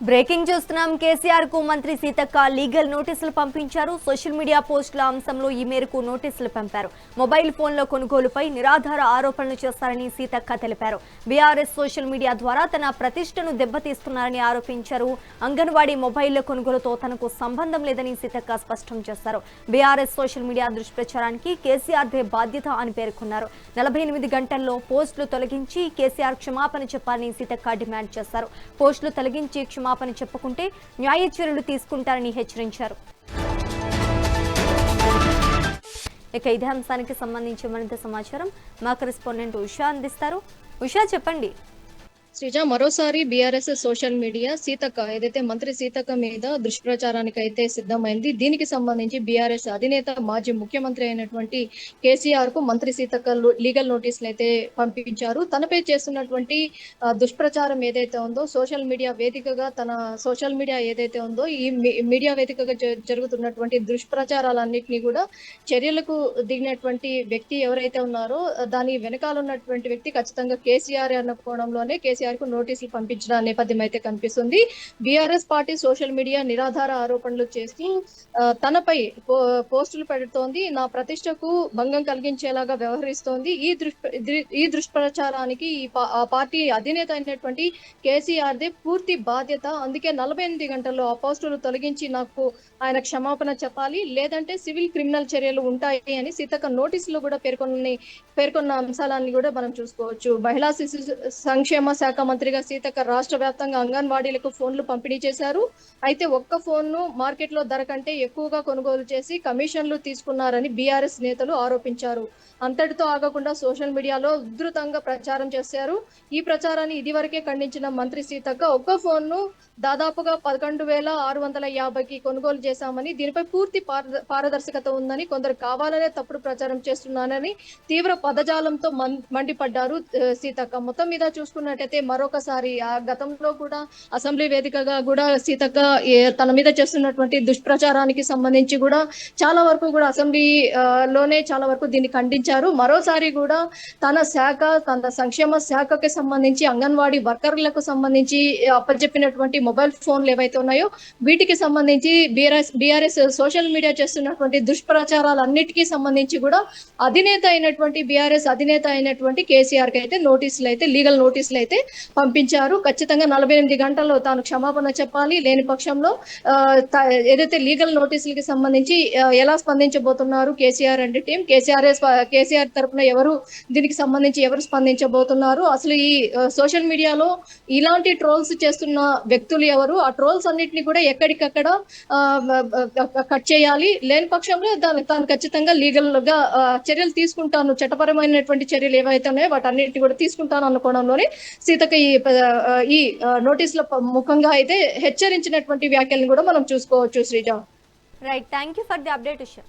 Breaking చూస్తున్నాం. కేసీఆర్ కు మంత్రి సీతక్క లీగల్ నోటీసులు పంపించారు. సోషల్ మీడియా పోస్టుల అంశంలో ఈ మేరకు నోటీసులు పంపారు. మొబైల్ ఫోన్ల కొనుగోలుపై నిరాధార ఆరోపణలు చేస్తారని సీతక్క తెలిపారు. బీఆర్ఎస్ సోషల్ మీడియా ద్వారా తన ప్రతిష్టను దెబ్బతీస్తున్నారని ఆరోపించారు. అంగన్వాడీ మొబైల్ కొనుగోలుతో తనకు సంబంధం లేదని సీతక్క స్పష్టం చేశారు. బీఆర్ఎస్ సోషల్ మీడియా దుష్ప్రచారానికి కేసీఆర్దే బాధ్యత అని పేర్కొన్నారు. 48 గంటల్లో పోస్టులు తొలగించి కేసీఆర్ క్షమాపణ చెప్పాలని సీతక్క డిమాండ్ చేశారు. పోస్టులు తొలగించి క్షమాపణ చెప్పుకుంటే న్యాయ చర్యలు తీసుకుంటారని హెచ్చరించారు. ఇక ఇదే అంశానికి సంబంధించి మరింత సమాచారం మా కరెస్పాండెంట్ ఉషా అందిస్తారు. ఉషా, చెప్పండి. శ్రీజ, మరోసారి బీఆర్ఎస్ సోషల్ మీడియా సీతక్క ఏదైతే మంత్రి సీతక్క మీద దుష్ప్రచారానికి అయితే సిద్ధమైంది. దీనికి సంబంధించి బీఆర్ఎస్ అధినేత మాజీ ముఖ్యమంత్రి అయినటువంటి కేసీఆర్ కు మంత్రి సీతక్క లీగల్ నోటీసులు అయితే పంపించారు. తనపై చేస్తున్నటువంటి దుష్ప్రచారం ఏదైతే ఉందో, సోషల్ మీడియా వేదికగా తన సోషల్ మీడియా ఏదైతే ఉందో ఈ మీడియా వేదికగా జరుగుతున్నటువంటి దుష్ప్రచారాలన్నింటినీ కూడా చర్యలకు దిగినటువంటి వ్యక్తి ఎవరైతే ఉన్నారో దాని వెనకాల ఉన్నటువంటి వ్యక్తి ఖచ్చితంగా కేసీఆర్ అన్న కోణంలోనే కేసీఆర్ కు నోటీసులు పంపించిన నేపథ్యం అయితే కనిపిస్తుంది. బీఆర్ఎస్ పార్టీ సోషల్ మీడియా నిరాధార ఆరోపణలు చేస్తూ తనపై పోస్టులు పెడుతోంది, నా ప్రతిష్టకు భంగం కలిగించేలాగా వ్యవహరిస్తోంది. ఈ దుష్ప్రచారానికి ఆ పార్టీ అధినేత అయినటువంటి కేసీఆర్దే పూర్తి బాధ్యత. అందుకే 48 గంటల్లో ఆ పోస్టులు తొలగించి నాకు ఆయన క్షమాపణ చెప్పాలి, లేదంటే సివిల్ క్రిమినల్ చర్యలు ఉంటాయి అని సీతక్క నోటీసులో కూడా పేర్కొన్న అంశాలన్నీ కూడా మనం చూసుకోవచ్చు. మహిళా శిశు సంక్షేమ శాఖ మంత్రిగా సీతక్క రాష్ట్ర వ్యాప్తంగా అంగన్వాడీలకు ఫోన్లు పంపిణీ చేశారు. అయితే ఒక్క ఫోన్ ను మార్కెట్ లో ధర కంటే ఎక్కువగా కొనుగోలు చేసి కమిషన్లు తీసుకున్నారని బీఆర్ఎస్ నేతలు ఆరోపించారు. అంతటితో ఆగకుండా సోషల్ మీడియాలో ఉధృతంగా ప్రచారం చేశారు. ఈ ప్రచారాన్ని ఇదివరకే ఖండించిన మంత్రి సీతక్క ఒక్క ఫోన్ ను దాదాపుగా 11,650కి కొనుగోలు చేశామని, దీనిపై పూర్తి పారదర్శకత ఉందని, కొందరు కావాలనే తప్పుడు ప్రచారం చేస్తున్నానని తీవ్ర పదజాలంతో మండిపడ్డారు సీతక్క. మొత్తం మీద చూసుకున్నట్టయితే మరొకసారి ఆ గతంలో కూడా అసెంబ్లీ వేదికగా కూడా సీతక్క తన మీద చేస్తున్నటువంటి దుష్ప్రచారానికి సంబంధించి కూడా చాలా వరకు కూడా అసెంబ్లీలోనే చాలా వరకు దీన్ని ఖండించారు. మరోసారి కూడా తన సంక్షేమ శాఖకి సంబంధించి అంగన్వాడీ వర్కర్లకు సంబంధించి అప్పచెప్పినటువంటి మొబైల్ ఫోన్లు ఏవైతే ఉన్నాయో వీటికి సంబంధించి బీఆర్ఎస్ సోషల్ మీడియా చేస్తున్నటువంటి దుష్ప్రచారాలన్నిటికీ సంబంధించి కూడా బీఆర్ఎస్ అధినేత అయినటువంటి కేసీఆర్ కి అయితే లీగల్ నోటీసులు అయితే పంపించారు. ఖచ్చితంగా 48 గంటల్లో తాను క్షమాపణ చెప్పాలి, లేని పక్షంలో ఏదైతే లీగల్ నోటీసులకి సంబంధించి ఎలా స్పందించబోతున్నారు కేసీఆర్ అండ్ టీం, కేసీఆర్ తరఫున దీనికి సంబంధించి ఎవరు స్పందించబోతున్నారు, అసలు ఈ సోషల్ మీడియాలో ఇలాంటి ట్రోల్స్ చేస్తున్న వ్యక్తులు ఎవరు, ఆ ట్రోల్స్ అన్నిటిని కూడా ఎక్కడికక్కడ కట్ చేయాలి, లేని పక్షంలో తాను ఖచ్చితంగా లీగల్ గా చర్యలు తీసుకుంటాను, చట్టపరమైనటువంటి చర్యలు ఏవైతే ఉన్నాయో వాటన్నిటిని కూడా తీసుకుంటాను అనుకోవడంలోనే సీతక్క ఈ నోటీసుల ముఖంగా అయితే హెచ్చరించినటువంటి వ్యాఖ్యలను కూడా మనం చూసుకోవచ్చు. Sreeja, right, thank you for the update Usha.